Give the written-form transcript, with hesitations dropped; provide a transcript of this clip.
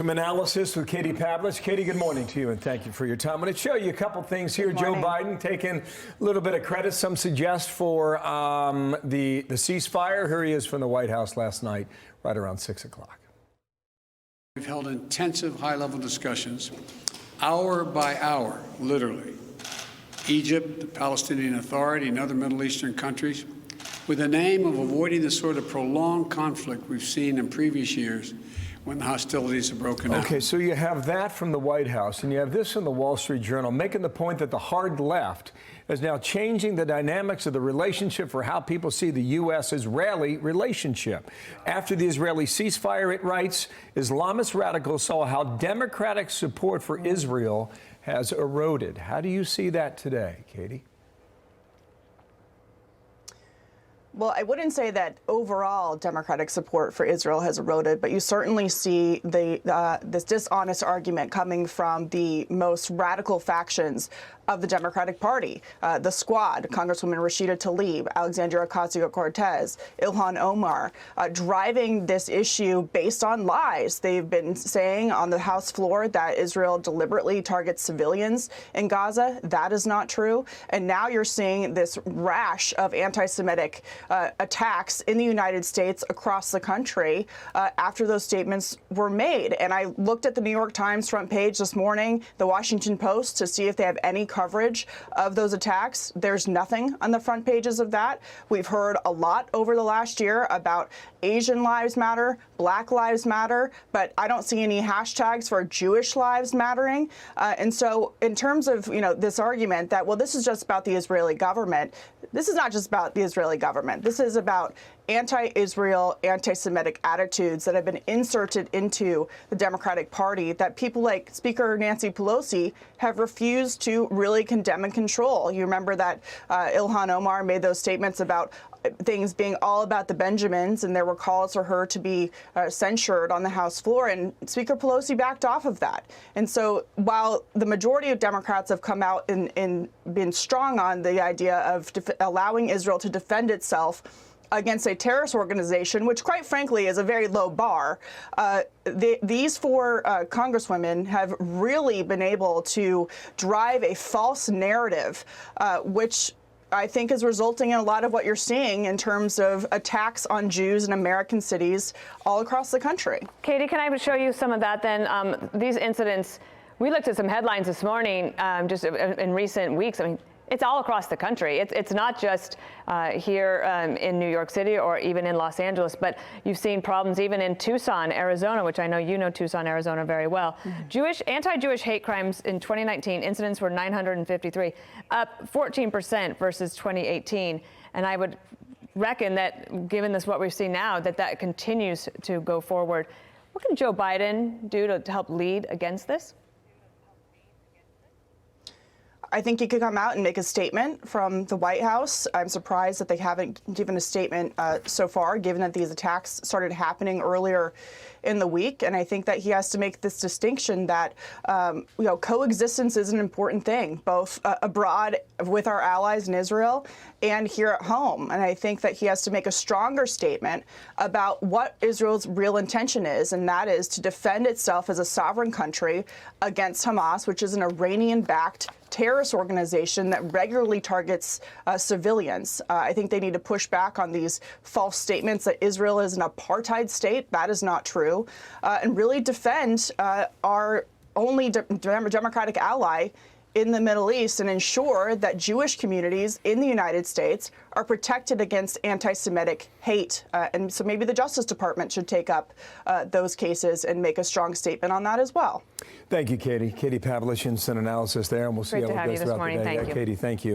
Some analysis with Katie Pavlich. Katie, good morning to you, and thank you for your time. I'm going to show you a couple things here. Joe Biden taking a little bit of credit, some suggest, for the ceasefire. Here he is from the White House last night, right around 6 o'clock. We've held intensive high-level discussions, hour by hour, literally. Egypt, the Palestinian Authority, and other Middle Eastern countries, with the aim of avoiding the sort of prolonged conflict we've seen in previous years when the hostilities have broken out. Okay, so you have that from the White House, and you have this in the Wall Street Journal, making the point that the hard left is now changing the dynamics of the relationship for how people see the U.S.-Israeli relationship. After the Israeli ceasefire, it writes, Islamist radicals saw how democratic support for Israel has eroded. How do you see that today, Katie? Well, I wouldn't say that overall Democratic support for Israel has eroded, but you certainly see this dishonest argument coming from the most radical factions of the Democratic Party. The Squad, Congresswoman Rashida Tlaib, Alexandria Ocasio-Cortez, Ilhan Omar, driving this issue based on lies. They've been saying on the House floor that Israel deliberately targets civilians in Gaza. That is not true. And now you're seeing this rash of anti-Semitic attacks in the United States across the country after those statements were made. And I looked at the New York Times front page this morning, the Washington Post, to see if they have any coverage of those attacks. There's nothing on the front pages of that. We've heard a lot over the last year about Asian lives matter, Black lives matter, but I don't see any hashtags for Jewish lives mattering. And so in terms of, this argument that, well, this is just about the Israeli government, this is not just about the Israeli government. This is about anti-Israel, anti-Semitic attitudes that have been inserted into the Democratic Party that people like Speaker Nancy Pelosi have refused to really condemn and control. You remember that Ilhan Omar made those statements about things being all about the Benjamins, and there were calls for her to be censured on the House floor, and Speaker Pelosi backed off of that. And so while the majority of Democrats have come out and been strong on the idea of allowing Israel to defend itself against a terrorist organization, which quite frankly is a very low bar, these four congresswomen have really been able to drive a false narrative, which I think is resulting in a lot of what you're seeing in terms of attacks on Jews in American cities all across the country. Katie, can I show you some of that then? These incidents, we looked at some headlines this morning just in recent weeks. I mean, it's all across the country. It's not just here in New York City or even in Los Angeles, but you've seen problems even in Tucson, Arizona, which I know you know Tucson, Arizona very well. Mm-hmm. Anti-Jewish hate crimes in 2019, incidents were 953, up 14% versus 2018. And I would reckon that, given this what we've seen now, that continues to go forward. What can Joe Biden do to help lead against this? I think he could come out and make a statement from the White House. I'm surprised that they haven't given a statement so far, given that these attacks started happening earlier in the week. And I think that he has to make this distinction that, coexistence is an important thing, both abroad with our allies in Israel and here at home. And I think that he has to make a stronger statement about what Israel's real intention is, and that is to defend itself as a sovereign country against Hamas, which is an Iranian-backed terrorist organization that regularly targets civilians. I think they need to push back on these false statements that Israel is an apartheid state. That is not true. And really defend our only democratic ally in the Middle East and ensure that Jewish communities in the United States are protected against anti-Semitic hate. And so maybe the Justice Department should take up those cases and make a strong statement on that as well. Thank you, Katie. Katie Pavlich, instant analysis there, and we'll see how it goes throughout the day. Thank you. Katie, thank you.